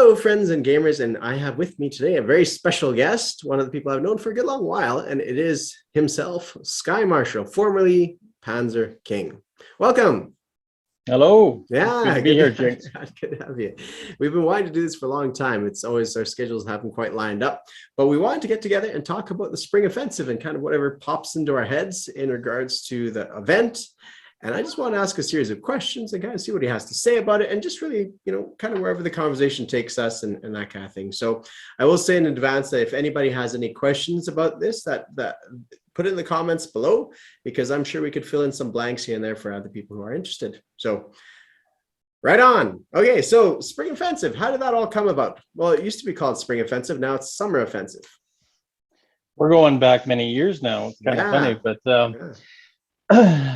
Hello, friends and gamers, and I have with me today a very special guest, one of the people I've known for a good long while, and it is himself, Sky Marshal, formerly Panzer King. Welcome. Hello. Yeah, good to be here, Jinx. Good to have you. We've been wanting to do this for a long time. It's always our schedules haven't quite lined up, but we wanted to get together and talk about the spring offensive and kind of whatever pops into our heads in regards to the event. And I just want to ask a series of questions and kind of see what he has to say about it, and just really, kind of wherever the conversation takes us and that kind of thing. So I will say in advance that if anybody has any questions about this, that put it in the comments below, because I'm sure we could fill in some blanks here and there for other people who are interested. So right on. Okay, so Spring Offensive, how did that all come about? Well, it used to be called Spring Offensive. Now it's Summer Offensive. We're going back many years now. It's kind of funny, but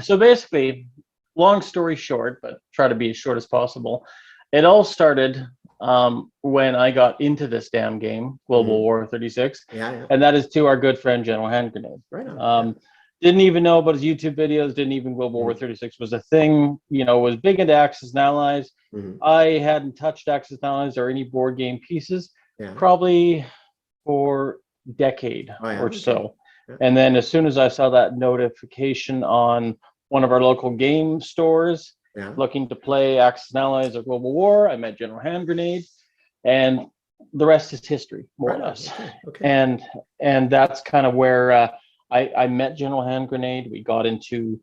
so basically, long story short, but try to be as short as possible. It all started when I got into this damn game, Global War 36, and that is to our good friend General Hand Grenade. Right on. Didn't even know about his YouTube videos. Didn't even Global War 36 was a thing. Was big into Axis and Allies. I hadn't touched Axis and Allies or any board game pieces probably for a decade or so. And then as soon as I saw that notification on one of our local game stores looking to play Axis and Allies or Global War, I met General Hand Grenade, and the rest is history, more or less. And that's kind of where I met General Hand Grenade. We got into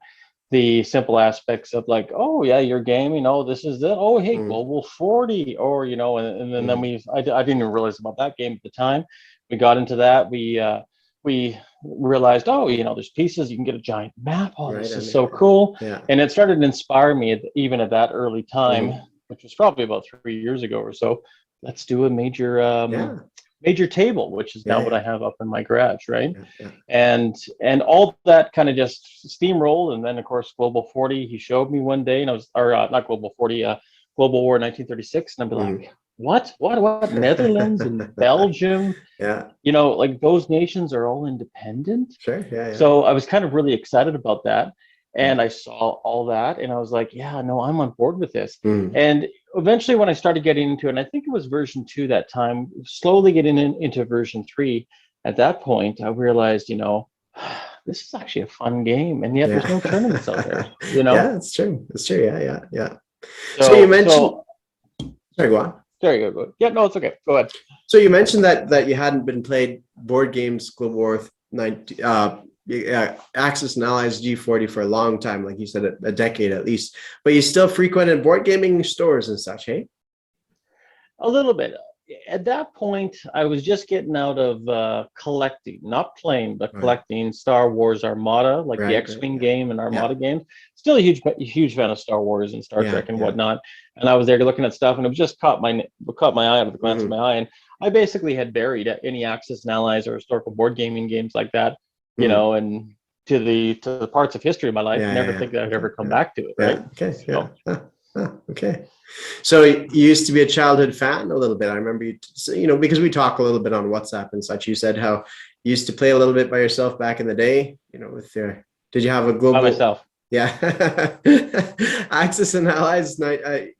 the simple aspects of like, oh yeah, your game, this is it. Oh hey, Global 40, or and then I didn't even realize about that game at the time. We got into that. We realized, there's pieces, you can get a giant map. This is so cool. And it started to inspire me even at that early time, which was probably about 3 years ago or so. Let's do a major table, which is now what I have up in my garage, right? And all that kind of just steamrolled. And then of course, Global 40, he showed me one day, and I was, not Global 40, Global War 1936. And I'd be like, what Netherlands and Belgium, like those nations are all independent. So I was kind of really excited about that, and I saw all that, and I was like, I'm on board with this. And eventually when I started getting into it, and I think it was version 2 that time, slowly getting into version 3, at that point I realized, this is actually a fun game, and yet there's no tournaments out there. It's true. So you mentioned sorry, go on. There you go. Yeah, no, it's okay. Go ahead. So you mentioned that you hadn't been played board games, Global War 19, Axis and Allies G40 for a long time, like you said, a decade at least. But you still frequented board gaming stores and such, hey? A little bit. At that point, I was just getting out of collecting, not playing, but collecting Star Wars Armada, like the X-Wing game and Armada games. Still a huge fan of Star Wars and Star Trek and whatnot. And I was there looking at stuff, and it was just caught my eye out of the glance of my eye. And I basically had buried any Axis and Allies or historical board gaming games like that, and to the parts of history of my life, never think that I'd ever come back to it. Right? Okay. So you used to be a childhood fan a little bit. I remember you, because we talk a little bit on WhatsApp and such. You said how you used to play a little bit by yourself back in the day. With your, did you have a global? By myself. Yeah. Axis and Allies,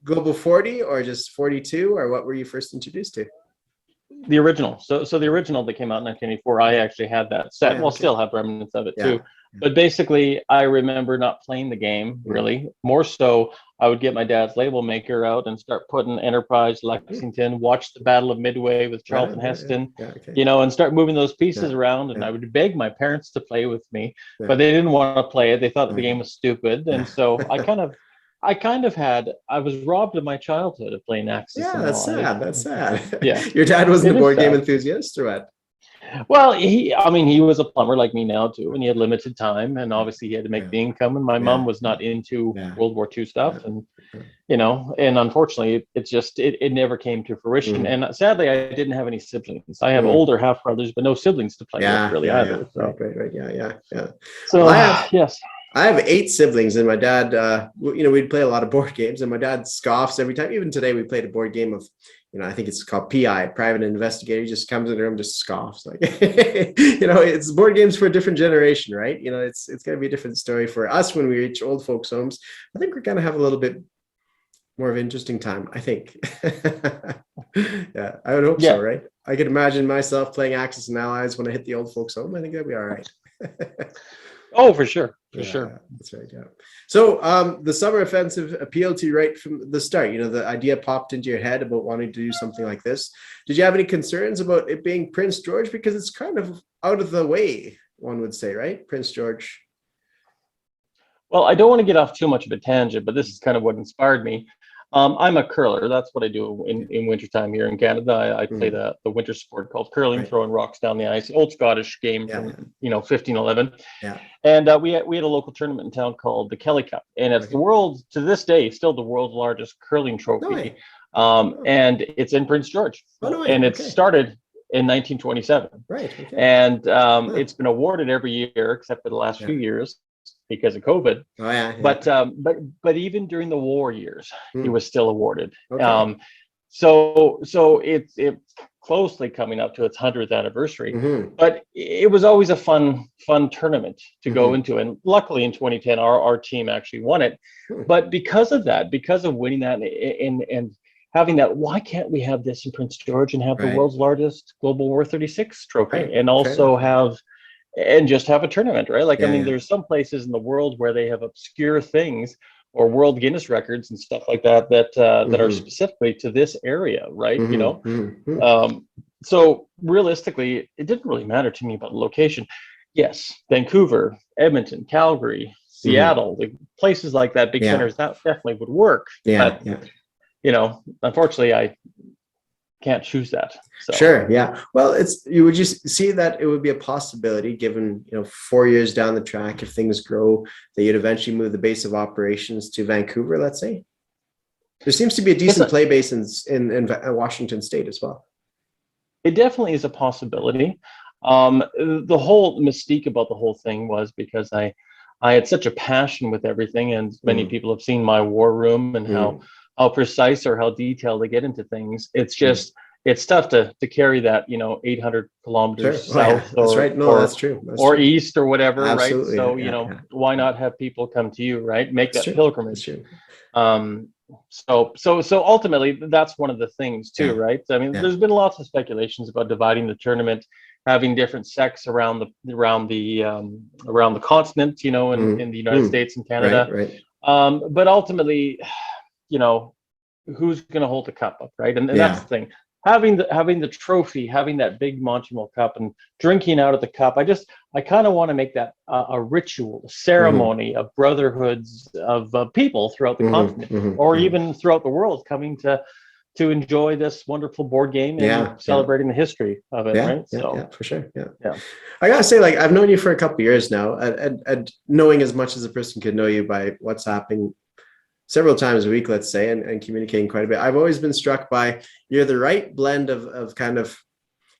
Global 40 or just 42, or what were you first introduced to? The original. So the original that came out in 1984, I actually had that set. Still have remnants of it too. But basically, I remember not playing the game, really. More so, I would get my dad's label maker out and start putting Enterprise, Lexington, watch the Battle of Midway with Charlton Heston, and start moving those pieces around. And I would beg my parents to play with me, but they didn't want to play it. They thought the game was stupid. And so I was robbed of my childhood of playing Axis. That's sad. Your dad wasn't a board game enthusiast, or what? Well, he was a plumber like me now too, and he had limited time, and obviously he had to make the income. And my mom was not into World War II stuff, and and unfortunately, it never came to fruition. And sadly, I didn't have any siblings. I have older half brothers, but no siblings to play with really either. So. Right. So I have 8 siblings, and my dad, we'd play a lot of board games, and my dad scoffs every time. Even today, we played a board game of, I think it's called PI, Private Investigator. He just comes in the room, just scoffs. Like, it's board games for a different generation, right? It's going to be a different story for us when we reach old folks' homes. I think we're going to have a little bit more of an interesting time, I think. Yeah, I would hope so, Yeah. right? I could imagine myself playing Axis and Allies when I hit the old folks home. I think that'd be all right. Oh, for sure. For Yeah, sure. that's right. Yeah. So the summer offensive appealed to you right from the start. You know, the idea popped into your head about wanting to do something like this. Did you have any concerns about it being Prince George? Because it's kind of out of the way, one would say, right? Prince George. Well, I don't want to get off too much of a tangent, but this is kind of what inspired me. I'm a curler. That's what I do in wintertime here in Canada. I play the winter sport called curling, Right. throwing rocks down the ice. Old Scottish game Yeah. from 1511. Yeah. And we had a local tournament in town called the Kelly Cup, and it's the world to this day still the world's largest curling trophy. And it's in Prince George, and it started in 1927. Right. Okay. And it's been awarded every year except for the last few years because of COVID. Oh yeah. But even during the war years, he was still awarded. Okay. So it's closely coming up to its 100th anniversary. Mm-hmm. But it was always a fun tournament to go into, and luckily in 2010 our team actually won it. But because of winning that and having that, why can't we have this in Prince George and have the world's largest Global War 36 trophy and also have just have a tournament, right? Like, I mean, there's some places in the world where they have obscure things or world Guinness records and stuff like that that are specifically to this area, right? So realistically, it didn't really matter to me about the location. Yes, Vancouver, Edmonton, Calgary, Seattle, the places like that, big centers, that definitely would work. But, unfortunately, I can't choose that. So. Sure. Yeah. Well, you would just see that it would be a possibility given, 4 years down the track, if things grow, that you'd eventually move the base of operations to Vancouver, let's say. There seems to be a decent play base in Washington State as well. It definitely is a possibility. The whole mystique about the whole thing was because I had such a passion with everything, and many people have seen my war room and how precise or how detailed I get into things. It's just it's tough to carry that 800 kilometers south that's right. No, that's true. Or east or whatever. Absolutely. Right. So why not have people come to you, right? Make that pilgrimage. So ultimately that's one of the things too, right? I mean, there's been lots of speculations about dividing the tournament, having different sects around the continent, in the United States and Canada. Right. But ultimately, who's going to hold the cup up, right? And that's the thing. Having the trophy, having that big Montreal Cup, and drinking out of the cup, I kind of want to make that a ritual, a ceremony of brotherhoods of people throughout the continent, or even throughout the world, coming to enjoy this wonderful board game and celebrating the history of it, right? Yeah, for sure. Yeah. I gotta say, like, I've known you for a couple of years now, and knowing as much as a person could know you by WhatsApping several times a week, let's say, and communicating quite a bit. I've always been struck by you're the right blend of kind of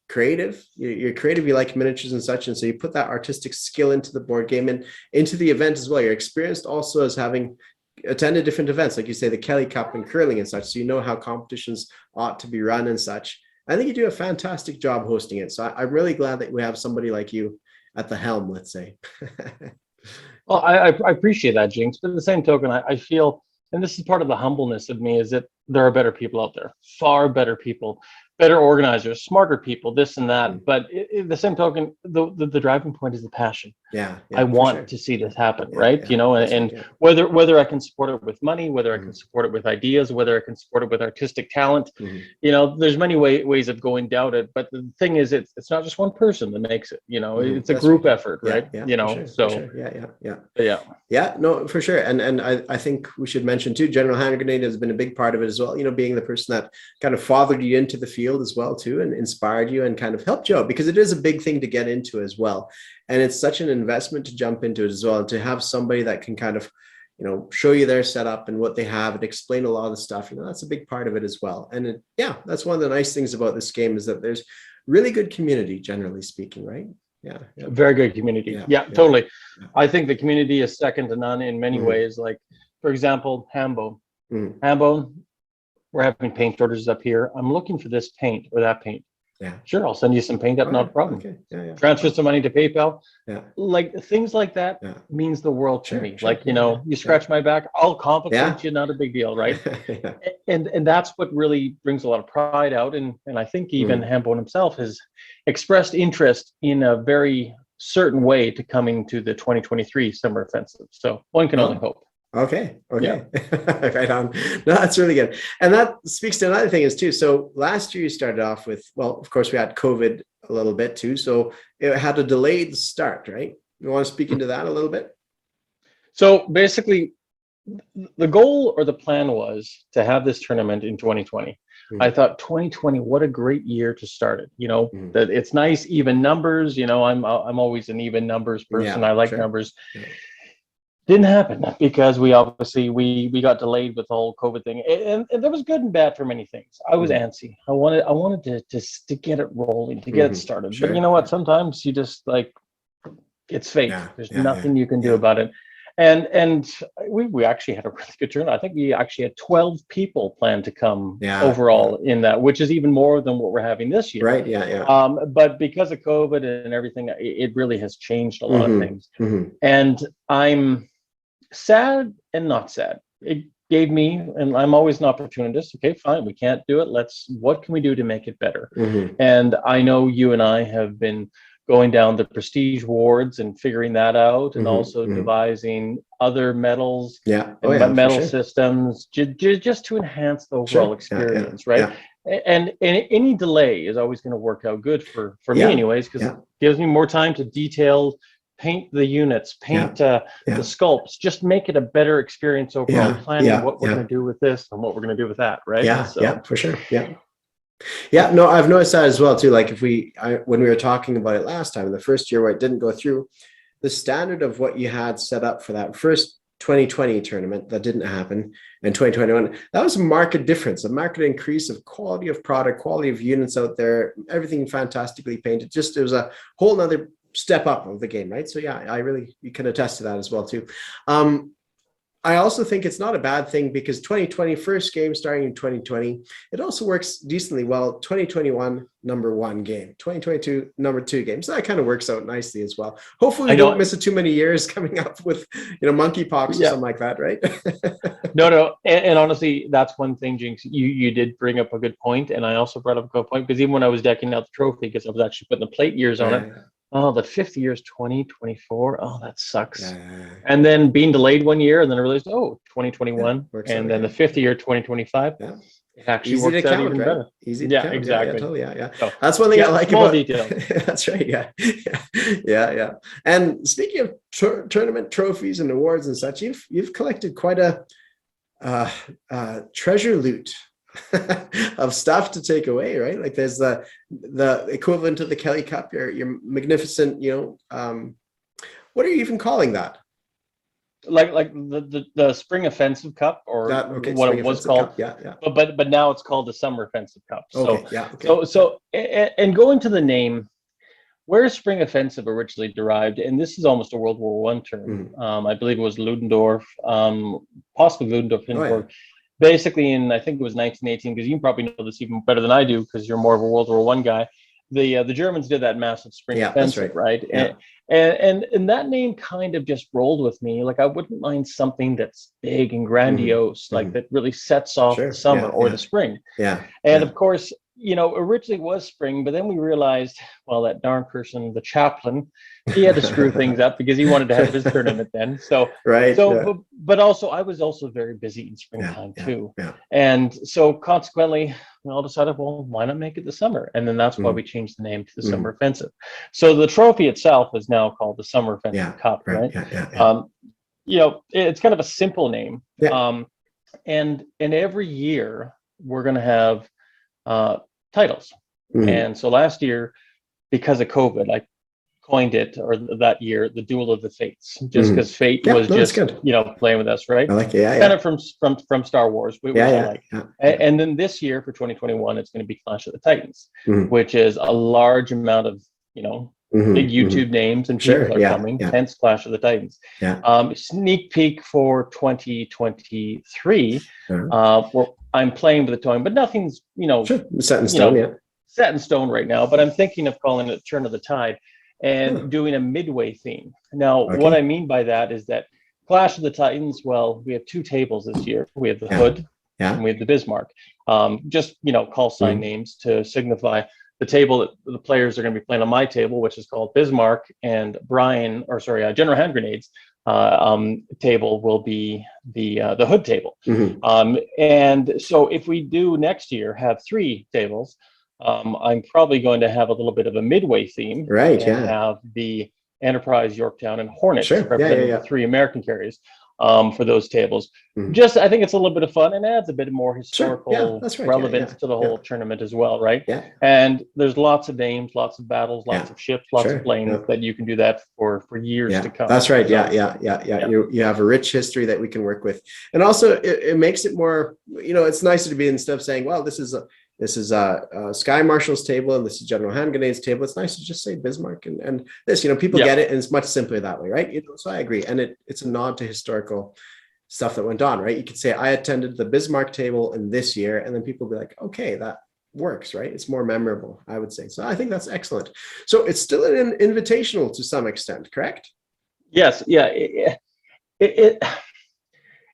creative. You're creative, you like miniatures and such, and so you put that artistic skill into the board game and into the event as well. You're experienced also as having attended different events, like you say, the Kelly Cup and curling and such, so you know how competitions ought to be run and such. I think you do a fantastic job hosting it. So I'm really glad that we have somebody like you at the helm, let's say. Well, I appreciate that, Jinx, but at the same token, I feel, and this is part of the humbleness of me, is that there are better people out there, far better people, better organizers, smarter people, this and that. But the same token, the driving point is the passion. I want to see this happen, right? And whether I can support it with money, whether I can support it with ideas, whether I can support it with artistic talent, there's many ways of going down it. But the thing is, it's not just one person that makes it. It's a group effort, right? Yeah, no, for sure. And I think we should mention too, General Hand Grenade has been a big part of it as well, being the person that kind of fathered you into the field as well too, and inspired you and kind of helped you out, because it is a big thing to get into as well. And it's such an investment to jump into it as well, and to have somebody that can kind of, show you their setup and what they have and explain a lot of the stuff, that's a big part of it as well. And that's one of the nice things about this game, is that there's really good community, generally speaking, right? Yeah. Very good community. Yeah, totally. I think the community is second to none in many ways. Like, for example, Hambone. Hambone, we're having paint shortages up here. I'm looking for this paint or that paint. Sure, I'll send you some paint up, not a problem. Okay. Transfer some money to PayPal. Yeah. Like things like that means the world to me. Sure. Like, you scratch my back, I'll compensate you, not a big deal, right? And that's what really brings a lot of pride out. And I think even Hambone himself has expressed interest in a very certain way to coming to the 2023 summer offensive. So one can only hope. Okay. Right on. No, that's really good. And that speaks to another thing is too. So last year you started off with, well, of course we had COVID a little bit too. So it had a delayed start, right? You want to speak into that a little bit? So basically the goal or the plan was to have this tournament in 2020. I thought 2020, what a great year to start it. That it's nice, even numbers, I'm always an even numbers person. I like numbers. Didn't happen because we obviously we got delayed with the whole COVID thing, and there was good and bad for many things. I was antsy. I wanted to get it rolling, to get it started. But you know what? Sometimes you just like, it's fate. There's nothing you can do about it. And we actually had a really good turnout. I think we actually had 12 people planned to come overall in that, which is even more than what we're having this year. Right. But because of COVID and everything, it really has changed a lot of things. And I'm sad and not sad. It gave me, and I'm always an opportunist. Okay, fine, we can't do it. What can we do to make it better? And I know you and I have been going down the prestige wards and figuring that out, and also devising other medals, medal systems, just to enhance the overall experience, right? And any delay is always going to work out good for me anyways, because it gives me more time to detail, paint the units, paint the sculpts, just make it a better experience overall, planning what we're going to do with this and what we're going to do with that, right? For sure. No, I've noticed that as well too. Like when we were talking about it last time, the first year where it didn't go through, the standard of what you had set up for that first 2020 tournament that didn't happen, and 2021, that was a market difference, a market increase of quality of product, quality of units out there, everything fantastically painted. Just, it was a whole nother step up of the game, right? So you can attest to that as well too. I also think it's not a bad thing, because 2020 first game starting in 2020, it also works decently well. 2021 number 1 game, 2022 number 2 game. So that kind of works out nicely as well. Hopefully we don't miss it too many years coming up with monkeypox or something like that, right? No. And honestly, that's one thing, Jinx, you did bring up a good point. And I also brought up a good point, because even when I was decking out the trophy, because I was actually putting the plate years on it. Oh, the 5th year is 2024. Oh, that sucks. And then being delayed 1 year, and then I realized, 2021, and then the 5th year, 2025. It actually works out even better. Easy to count. Exactly. So, that's one thing I like about detail. That's right. Yeah. And speaking of tournament trophies and awards and such, you've collected quite a treasure loot of stuff to take away, right? Like there's the equivalent of the Kelly Cup, your magnificent, what are you even calling that? Like the Spring Offensive Cup, or what it was called. Cup. But now it's called the Summer Offensive Cup. So and going to the name, where Spring Offensive originally derived, and this is almost a World War I term. I believe it was Ludendorff, possibly Ludendorff, Hindenburg. Basically, I think it was 1918, because you probably know this even better than I do, because you're more of a World War I guy. The Germans did that massive Spring Offensive, right? And that name kind of just rolled with me. Like, I wouldn't mind something that's big and grandiose, like that really sets off the summer or the spring. And of course, originally it was spring, but then we realized, well, that darn person, the chaplain, he had to screw things up, because he wanted to have his tournament then. But also I was also very busy in springtime too. And so consequently, we all decided, well, why not make it the summer? And then that's why we changed the name to the Summer Offensive. So the trophy itself is now called the Summer Offensive Cup, right? It's kind of a simple name. And every year we're going to have titles. And so last year, because of COVID, I coined it, or that year, the Duel of the Fates, just because fate was just playing with us, right? I like it. Kind of from Star Wars, which I like. And then this year for 2021, it's going to be Clash of the Titans, which is a large amount of big YouTube names and people are coming, hence Clash of the Titans. Sneak peek for 2023, where I'm playing with the toy, but nothing's set in stone set in stone right now, but I'm thinking of calling it Turn of the Tide and doing a midway theme. Now, what I mean by that is that Clash of the Titans, well, we have 2 tables this year. We have the Hood and we have the Bismarck. Just, call sign names to signify the table that the players are going to be playing on my table, which is called Bismarck, and General Hand Grenades table will be the Hood table. And so if we do next year have 3 tables, I'm probably going to have a little bit of a midway theme, have the Enterprise, Yorktown, and Hornets representing the 3 American carriers for those tables. Just, I think it's a little bit of fun and adds a bit more historical relevance to the whole tournament as well, right? And there's lots of names, lots of battles, lots of ships, lots of planes that you can do that for years to come. That's right. You have a rich history that we can work with, and also it makes it more. It's nicer to be, instead of saying, well, this is Sky Marshal's table and this is General Hand Grenade's table. It's nice to just say Bismarck and this. People get it, and it's much simpler that way, right? So I agree, and it's a nod to historical stuff that went on, right? You could say I attended the Bismarck table in this year, and then people be like, okay, that works, right? It's more memorable, I would say. So I think that's excellent. So it's still an invitational to some extent, correct? Yes.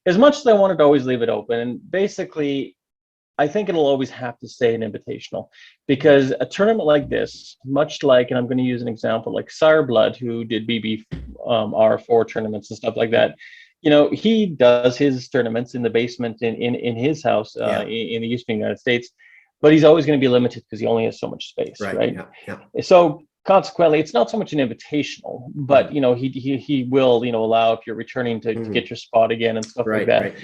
As much as I wanted to always leave it open, and basically I think it'll always have to stay an invitational, because a tournament like this, much like, and I'm going to use an example like Sireblood, who did BBR4 tournaments and stuff like that. He does his tournaments in the basement in his house in the Eastern United States, but he's always going to be limited because he only has so much space, right? So consequently, it's not so much an invitational, but he will allow, if you're returning, to get your spot again and stuff like that.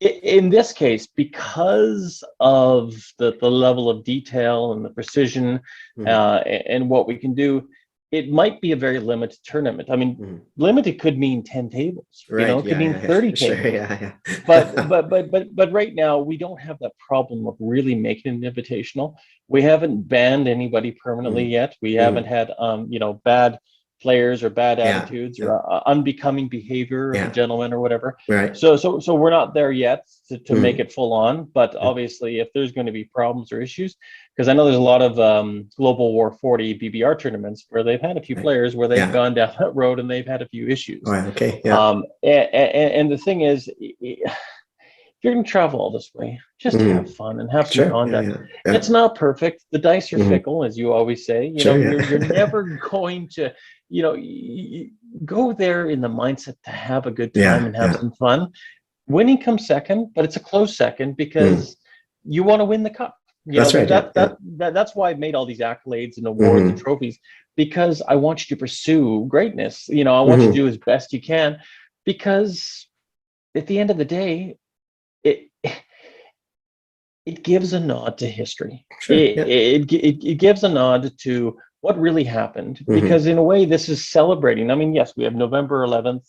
In this case, because of the level of detail and the precision and what we can do, it might be a very limited tournament. I mean, limited could mean 10 tables, it could mean 30 tables. But right now we don't have that problem of really making an invitational. We haven't banned anybody permanently yet. We haven't had bad players or bad attitudes or unbecoming behavior of a gentleman or whatever. So we're not there yet to make it full on, but obviously if there's going to be problems or issues, because I know there's a lot of Global War 40 BBR tournaments where they've had a few players where they've gone down that road and they've had a few issues. And the thing is, if you're going to travel all this way, just have fun and have some conduct. It's not perfect. The dice are fickle, as you always say. You're never going to go there in the mindset to have a good time and have some fun. Winning comes second, but it's a close second because you want to win the cup. That's why I've made all these accolades and awards and trophies, because I want you to pursue greatness. I want you to do as best you can, because at the end of the day, it gives a nod to history. It gives a nod to what really happened, because in a way this is celebrating. I mean, yes, we have November 11th,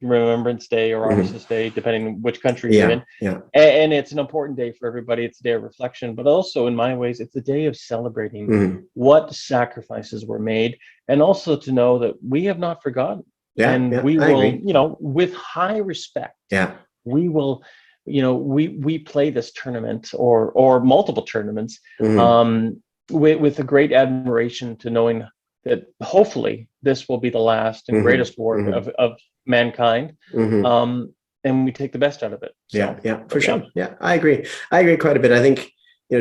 Remembrance Day or Armistice Day, depending on which country you're in. And it's an important day for everybody. It's a day of reflection, but also in my ways, it's a day of celebrating what sacrifices were made, and also to know that we have not forgotten. We will, with high respect, we will, we play this tournament or multiple tournaments with a great admiration, to knowing that hopefully this will be the last and greatest war of mankind. And we take the best out of it. For sure. I agree quite a bit. I think,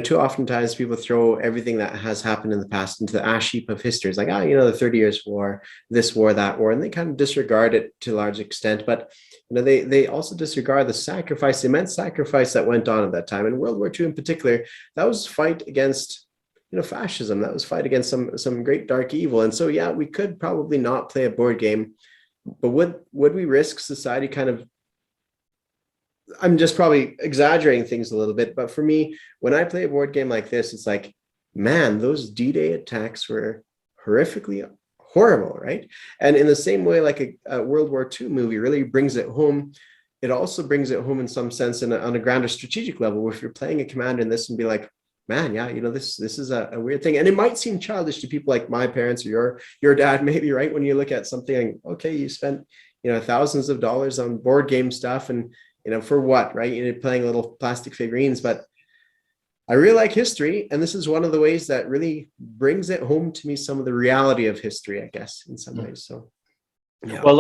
too oftentimes people throw everything that has happened in the past into the ash heap of history. It's like, the 30 Years' War, this war, that war, and they kind of disregard it to a large extent. But they also disregard the immense sacrifice that went on at that time. In World War II in particular, that was fight against fascism. That was fight against some great dark evil. And so we could probably not play a board game, but would we risk society kind of, I'm just probably exaggerating things a little bit, but for me, when I play a board game like this, it's like, man, those D-Day attacks were horrifically horrible, right? And in the same way, like a World War II movie really brings it home. It also brings it home in some sense on a grander strategic level, where if you're playing a commander in this and be like, man, this is a weird thing. And it might seem childish to people like my parents or your dad, maybe, right? When you look at something like, okay, you spent, thousands of dollars on board game stuff, and, for what, right? Playing little plastic figurines. But I really like history, and this is one of the ways that really brings it home to me, some of the reality of history, I guess, in some ways. So, yeah. Well,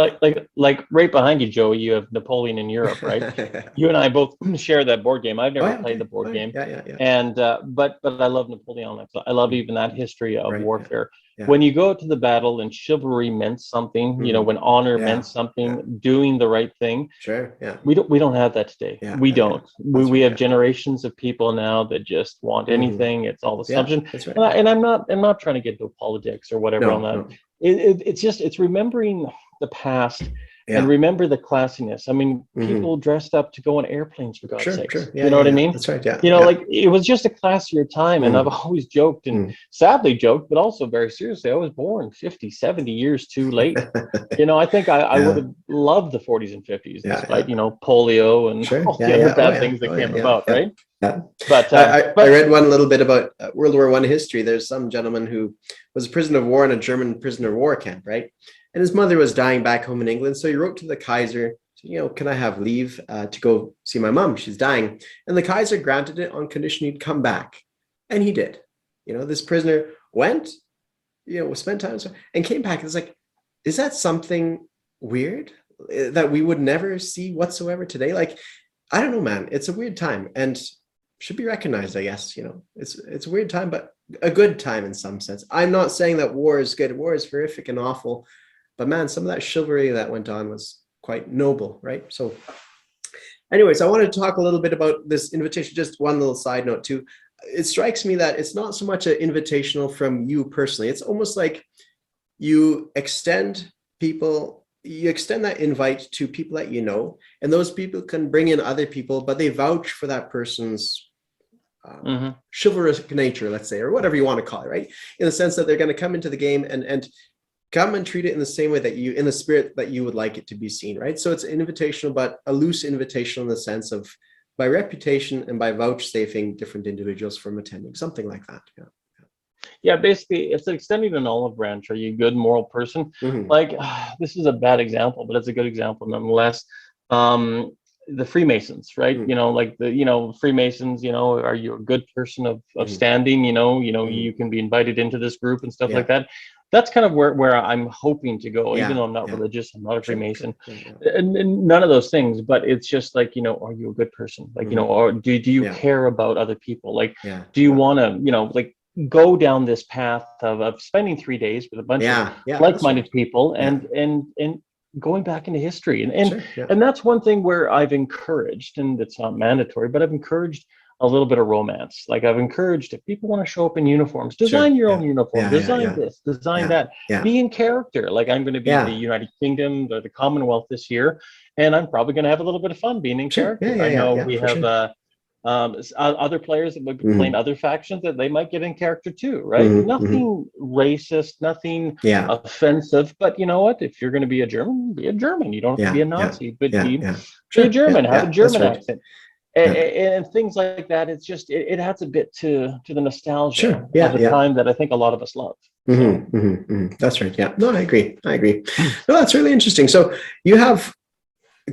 like right behind you, Joey, you have Napoleon in Europe, right? You and I both share that board game. I've never played the board game, and but I love Napoleon. I love even that history of warfare. When you go to the battle and chivalry meant something, you know, when honor meant something, doing the right thing. Sure. Yeah. We don't have that today. We don't. We have generations of people now that just want anything. It's all assumption. That's right. And I'm not trying to get into politics or whatever on that. No. It's remembering the past and remember the classiness. I mean, people dressed up to go on airplanes, for God's sakes. Yeah, you know what I mean? That's right. Yeah. You know, like it was just a classier time. And I've always joked and sadly joked, but also very seriously, I was born 50, 70 years too late. You know, I think I would have loved the 40s and 50s, despite, you know, polio and all the other bad things that came about, right? Yeah. But I read one little bit about World War I history. There's some gentleman who was a prisoner of war in a German prisoner of war camp, right? And his mother was dying back home in England. So he wrote to the Kaiser, you know, can I have leave to go see my mom? She's dying. And the Kaiser granted it on condition he'd come back. And he did. You know, this prisoner went, you know, spent time and came back. It's like, is that something weird that we would never see whatsoever today? Like, I don't know, man. It's a weird time and should be recognized, I guess. You know, it's a weird time, but a good time in some sense. I'm not saying that war is good. War is horrific and awful. But man, some of that chivalry that went on was quite noble, right? So anyways, I wanted to talk a little bit about this invitation. Just one little side note too. It strikes me that it's not so much an invitational from you personally. It's almost like you extend that invite to people that you know, and those people can bring in other people, but they vouch for that person's chivalrous nature, let's say, or whatever you want to call it, right? In the sense that they're going to come into the game and come and treat it in the same way that you, in the spirit that you would like it to be seen, right? So it's invitational, but a loose invitational in the sense of by reputation and by vouchsafing different individuals from attending, something like that. Yeah, basically, it's extending an olive branch. Are you a good moral person? Like, this is a bad example, but it's a good example nonetheless. The Freemasons, right? You know, like Freemasons, you know, are you a good person of standing? You know, you can be invited into this group and stuff like that. That's kind of where I'm hoping to go, even though I'm not religious, I'm not a Freemason, and none of those things. But it's just like, you know, are you a good person? Like, you know, or do you care about other people? Like, do you want to, you know, like go down this path of spending 3 days with a bunch of like-minded people and going back into history and that's one thing where I've encouraged, and it's not mandatory, but I've encouraged a little bit of romance. Like I've encouraged, if people want to show up in uniforms, design your own uniform, design this, design that, be in character. Like I'm going to be in the United Kingdom, the Commonwealth this year, and I'm probably going to have a little bit of fun being in character. I know we have other players that might be playing other factions that they might get in character too, right? Nothing racist, nothing offensive, but you know what? If you're going to be a German, be a German. You don't have to be a Nazi, but be a German, have a German accent. And things like that. It's just it adds a bit to the nostalgia of a time that I think a lot of us love. That's right. Yeah. No, I agree. No, that's really interesting. So you have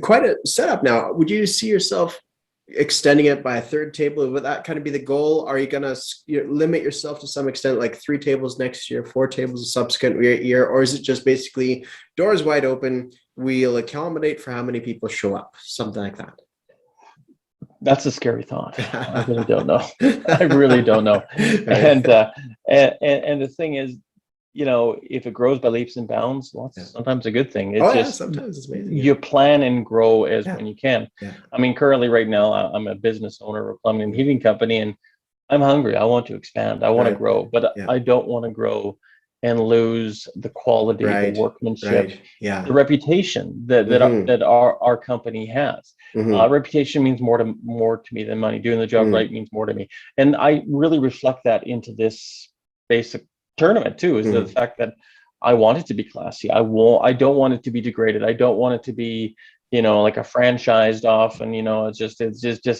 quite a setup now. Would you see yourself extending it by a third table? Would that kind of be the goal? Are you going to limit yourself to some extent, like 3 tables next year, 4 tables a subsequent year, or is it just basically doors wide open? We'll accommodate for how many people show up, something like that. That's a scary thought. I really don't know. I really don't know. And the thing is, you know, if it grows by leaps and bounds, well, it's sometimes a good thing. It's sometimes it's amazing. You plan and grow as when you can. I mean, currently right now, I'm a business owner of a plumbing and heating company, and I'm hungry. I want to expand. I want to grow, but I don't want to grow and lose the quality, the workmanship, the reputation that our company has. Reputation means more to me than money. Doing the job right means more to me, and I really reflect that into this basic tournament too. Is the fact that I want it to be classy. I don't want it to be degraded. I don't want it to be, you know, like a franchised off, and you know, it's just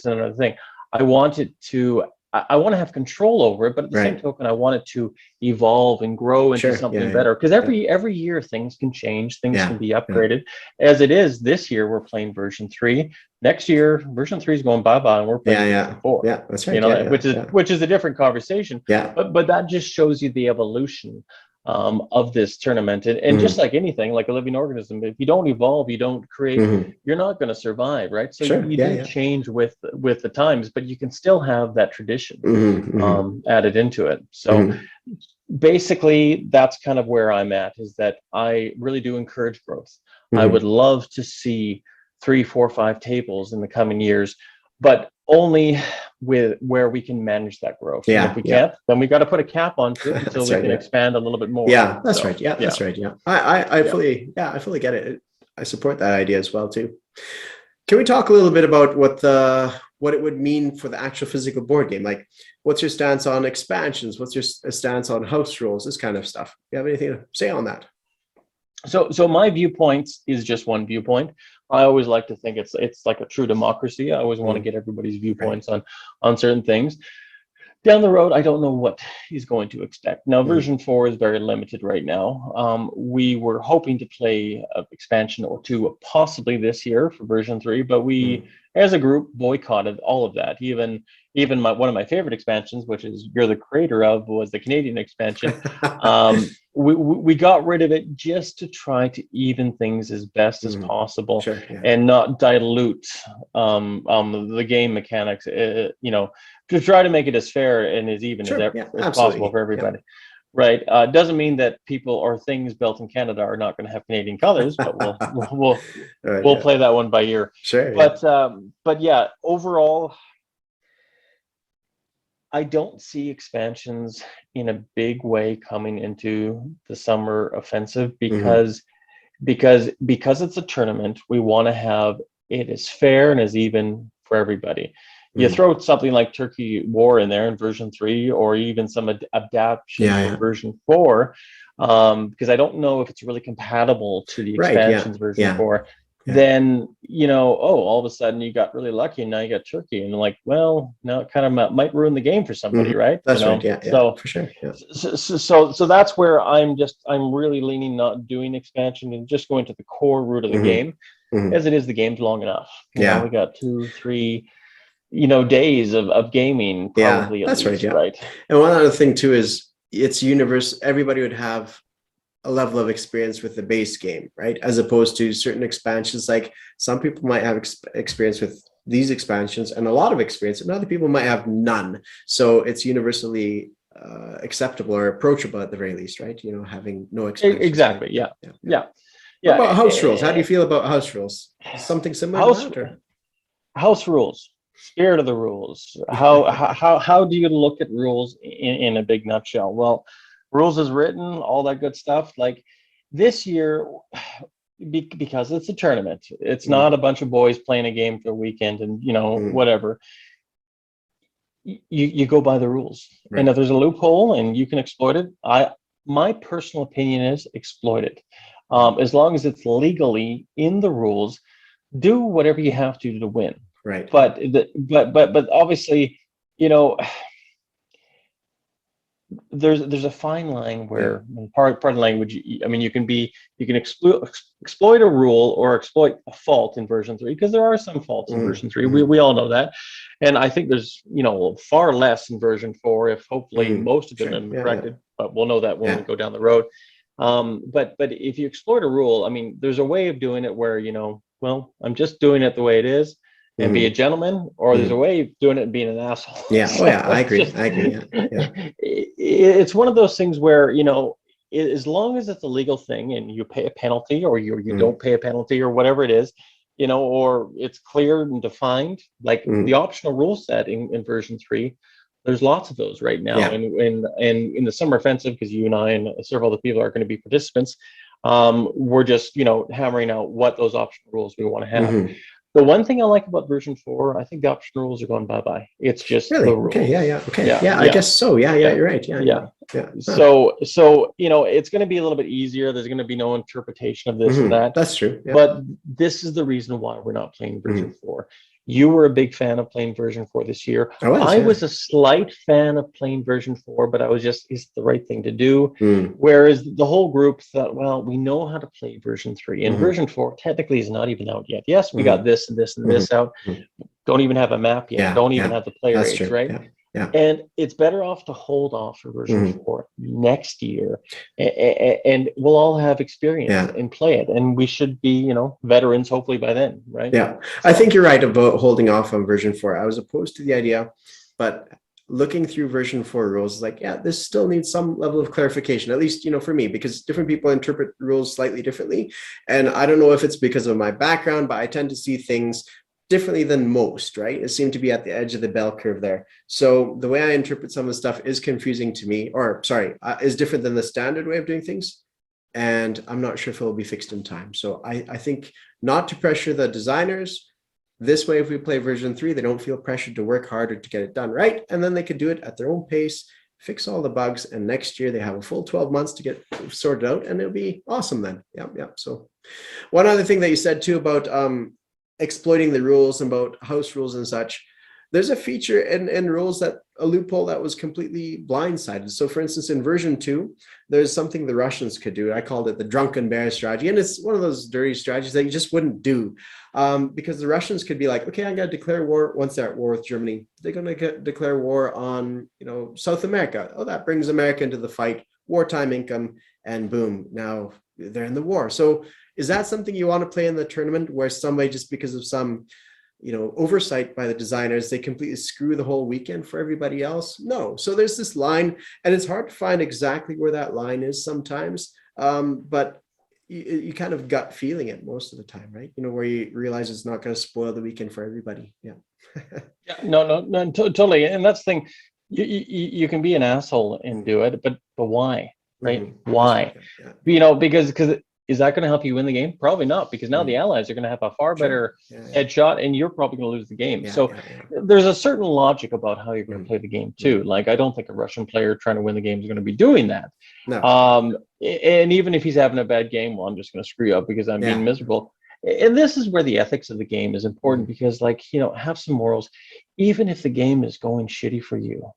another thing. I want it to I want to have control over it, but at the same token, I want it to evolve and grow into something better. Because every year things can change, things can be upgraded. As it is this year, we're playing version 3. Next year, version 3 is going bye-bye, and we're playing version 4. Yeah, that's right. You know, which is a different conversation. Yeah. But that just shows you the evolution of this tournament, and just like anything, like a living organism, if you don't evolve, you don't create, you're not going to survive, right? So you do change with the times, but you can still have that tradition added into it. So basically, that's kind of where I'm at, is that I really do encourage growth. I would love to see 3, 4, 5 tables in the coming years, but only with where we can manage that growth. And if we can't, then we got to put a cap on it until we can expand a little bit more. Yeah, that's right. Yeah, that's right. Yeah, I fully get it. I support that idea as well too. Can we talk a little bit about what it would mean for the actual physical board game? Like, what's your stance on expansions? What's your stance on house rules? This kind of stuff. Do you have anything to say on that? So my viewpoint is just one viewpoint. I always like to think it's like a true democracy. I always want to get everybody's viewpoints on certain things. Down the road, I don't know what he's going to expect. Now, version 4 is very limited right now. We were hoping to play an expansion or 2 possibly this year for version 3, but we, as a group, boycotted all of that. Even one of my favorite expansions, which is you're the creator of, was the Canadian expansion. We got rid of it just to try to even things as best as possible, and not dilute the game mechanics. You know, to try to make it as fair and as even as possible for everybody. Right. Doesn't mean that people or things built in Canada are not going to have Canadian colors, but we'll play that one by ear. But yeah, overall, I don't see expansions in a big way coming into the summer offensive, because it's a tournament. We want to have it as fair and as even for everybody. You throw something like Turkey War in there in version 3, or even some adaptation for version 4, because I don't know if it's really compatible to the expansions version 4. Then, you know, all of a sudden you got really lucky and now you got Turkey, and like, well, now it kind of might ruin the game for somebody, right? That's right. So for sure. So that's where I'm really leaning not doing expansion and just going to the core root of the game, as it is. The game's long enough. You know, we got 2, 3 days of gaming probably. That's least, right. And one other thing too is it's universe. Everybody would have a level of experience with the base game, right? As opposed to certain expansions. Like some people might have experience with these expansions and a lot of experience, and other people might have none. So it's universally acceptable or approachable at the very least, right? You know, having no experience. Exactly. Yeah. What about house rules? How do you feel about house rules? Something similar to that, or? House rules. Spirit of the rules. How do you look at rules in a big nutshell? Well, rules is written, all that good stuff. Like this year, because it's a tournament, it's not a bunch of boys playing a game for a weekend and whatever. You go by the rules, and if there's a loophole and you can exploit it, my personal opinion is exploit it. As long as it's legally in the rules, do whatever you have to win. Right. But obviously, there's a fine line where, part of the language, I mean, you can exploit a rule or exploit a fault in version 3, because there are some faults in version 3. We all know that. And I think there's, far less in version 4, if hopefully most of them have been corrected, but we'll know that when we go down the road. But if you exploit a rule, I mean, there's a way of doing it where, well, I'm just doing it the way it is and be a gentleman, or there's a way of doing it and being an asshole. Yeah. So I agree. It's one of those things where, as long as it's a legal thing and you pay a penalty, or you don't pay a penalty, or whatever it is, or it's clear and defined, like the optional rule set in version 3, there's lots of those right now. And in the summer offensive, because you and I and several other people are going to be participants, we're just, hammering out what those optional rules we want to have. The one thing I like about version 4, I think the optional rules are going bye-bye. It's just the rules. I guess so. You're right. So it's going to be a little bit easier. There's going to be no interpretation of this and that. That's true. But this is the reason why we're not playing version 4. You were a big fan of playing version 4 this year. I was a slight fan of playing version 4, but I was just, it's the right thing to do. Whereas the whole group thought, well, we know how to play version 3, and version 4 technically is not even out yet. Yes, we got this and this and this out. Don't even have a map yet. Don't even have the player age, right? And it's better off to hold off for version 4 next year, and we'll all have experience and play it, and we should be, you know, veterans hopefully by then, right? I think you're right about holding off on version 4. I was opposed to the idea, but looking through version 4 rules, like, this still needs some level of clarification, at least, you know, for me, because different people interpret rules slightly differently, and I don't know if it's because of my background, but I tend to see things differently than most, right? It seemed to be at the edge of the bell curve there. So the way I interpret some of the stuff is confusing to me, or sorry, is different than the standard way of doing things. And I'm not sure if it will be fixed in time. So I think not to pressure the designers. This way, if we play version 3, they don't feel pressured to work harder to get it done right. And then they could do it at their own pace, fix all the bugs. And next year they have a full 12 months to get sorted out, and it'll be awesome then. So one other thing that you said too about, exploiting the rules, about house rules and such, there's a feature in rules, that a loophole that was completely blindsided. So for instance, in version 2, there's something the Russians could do. I called it the drunken bear strategy, and it's one of those dirty strategies that you just wouldn't do, because the Russians could be like, okay, I'm going to declare war. Once they're at war with Germany, they're going to declare war on, you know, South America. Oh, that brings America into the fight, wartime income, and boom, now they're in the war. So is that something you want to play in the tournament, where somebody, just because of some, you know, oversight by the designers, they completely screw the whole weekend for everybody else? No. So there's this line, and it's hard to find exactly where that line is sometimes, but you kind of gut feeling it most of the time, right? You know, where you realize it's not going to spoil the weekend for everybody. No, totally. And that's the thing. You can be an asshole and do it, but why, right? Why? You know, because is that going to help you win the game? Probably not, because now the Allies are going to have a far better headshot, and you're probably going to lose the game. So there's a certain logic about how you're going to play the game too. Like, I don't think a Russian player trying to win the game is going to be doing that. And even if he's having a bad game, well, I'm just going to screw you up because I'm being miserable. And this is where the ethics of the game is important, because, like, you know, have some morals. Even if the game is going shitty for you,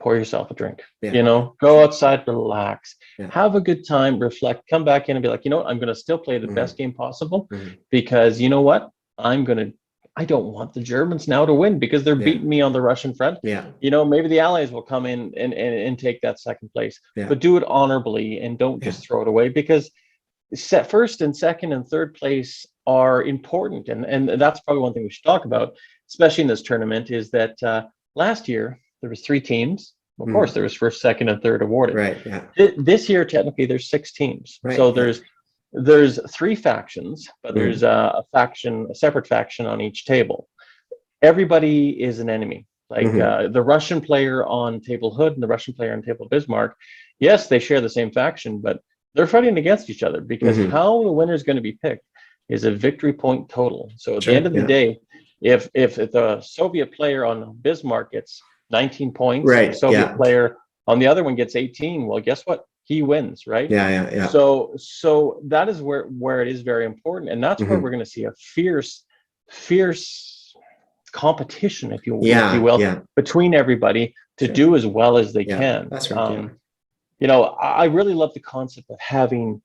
pour yourself a drink, you know, go outside, relax, have a good time, reflect, come back in and be like, you know what, I'm going to still play the best game possible, because you know what, I don't want the Germans now to win because they're beating me on the Russian front. You know, maybe the Allies will come in and take that second place, but do it honorably and don't just throw it away, because first and second and third place are important. And that's probably one thing we should talk about, especially in this tournament, is that last year, there was 3 teams. Of course, there was first, second, and third awarded. This year, technically, there's 6 teams. So there's 3 factions, but there's a separate faction on each table. Everybody is an enemy. Like the Russian player on Table Hood and the Russian player on Table Bismarck, yes, they share the same faction, but they're fighting against each other, because how the winner is going to be picked is a victory point total. So at the end of the day, if the Soviet player on Bismarck gets 19 points, the Soviet player on the other one gets 18, well, guess what? He wins, right? So that is where it is very important, and that's where we're going to see a fierce competition, if you will, between everybody to do as well as they can. That's right. You know, I really love the concept of having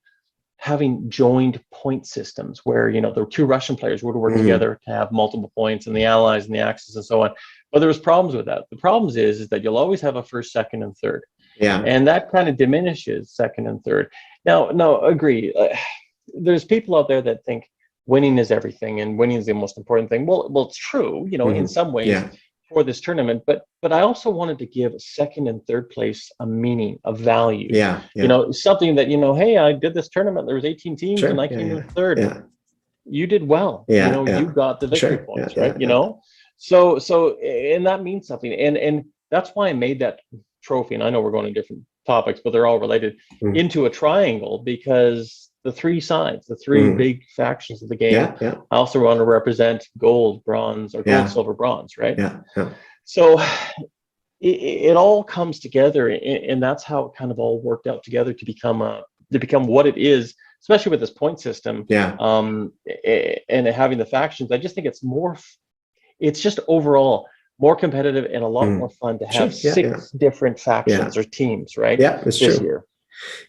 joined point systems, where, you know, the 2 Russian players would work together to have multiple points, and the Allies and the Axis and so on. But there was problems with that. The problems is that you'll always have a first, second, and third. And that kind of diminishes second and third. Now, no, agree. There's people out there that think winning is everything and winning is the most important thing. Well, it's true, you know, in some ways for this tournament, but I also wanted to give second and third place a meaning, a value. You know, something that, you know, hey, I did this tournament, there was 18 teams and I came in third. You did well. You know, you got the victory points, right? You know, so and that means something, and that's why I made that trophy. And I know we're going to different topics, but they're all related, into a triangle, because the 3 sides, the 3 big factions of the game, I also want to represent gold, bronze, or gold, silver, bronze, right? So it all comes together, and that's how it kind of all worked out together to become what it is, especially with this point system. And having the factions, I just think it's more it's just overall more competitive and a lot more fun to have six different factions or teams, right? Yeah, it's this true. year.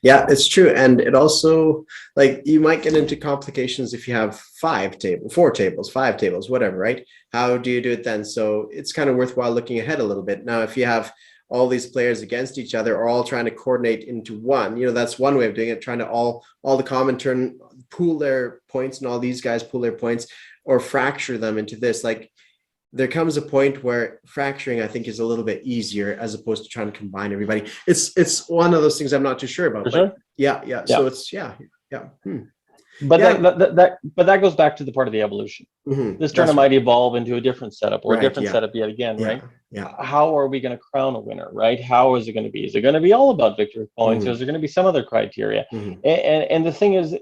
Yeah, it's true. And it also, like, you might get into complications if you have 5 tables, 4 tables, 5 tables, whatever, right? How do you do it then? So it's kind of worthwhile looking ahead a little bit. Now, if you have all these players against each other or all trying to coordinate into one, you know, that's one way of doing it, trying to all the common turn pool their points and all these guys pool their points or fracture them into this. Like, there comes a point where fracturing, I think, is a little bit easier as opposed to trying to combine everybody. It's one of those things I'm not too sure about. Sure. Yeah. So it's But that goes back to the part of the evolution. This tournament might evolve into a different setup or a different setup yet again, right? Yeah. How are we going to crown a winner, right? How is it going to be? Is it going to be all about victory points, or is there going to be some other criteria? And the thing is,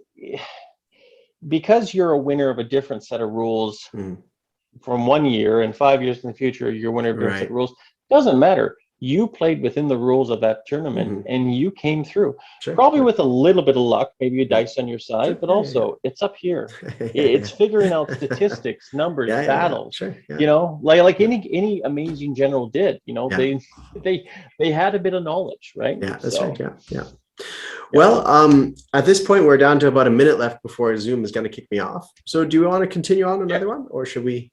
because you're a winner of a different set of rules from 1 year, and 5 years in the future, you're a winner of different set of rules. Doesn't matter. You played within the rules of that tournament and you came through. Probably with a little bit of luck, maybe a dice on your side, but also it's up here. It's figuring out statistics, numbers, battles. You know, like any amazing general did. You know, they had a bit of knowledge, right? Yeah, that's right. Yeah. Well, at this point, we're down to about a minute left before Zoom is going to kick me off. So do you want to continue on another one, or should we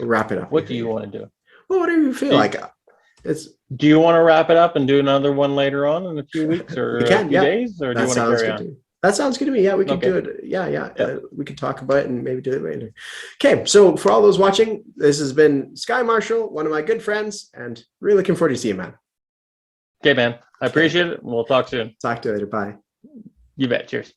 wrap it up? What do you want to do? Well, whatever you feel like. Do you want to wrap it up and do another one later on in a few weeks or a few days, or do you want to carry on? That sounds good to me. Yeah, we could do it. Yeah. We could talk about it and maybe do it later. Okay, so for all those watching, this has been Sky Marshall, one of my good friends, and really looking forward to seeing you, man. Okay, man. I appreciate it. We'll talk soon. Talk to you later. Bye. You bet. Cheers.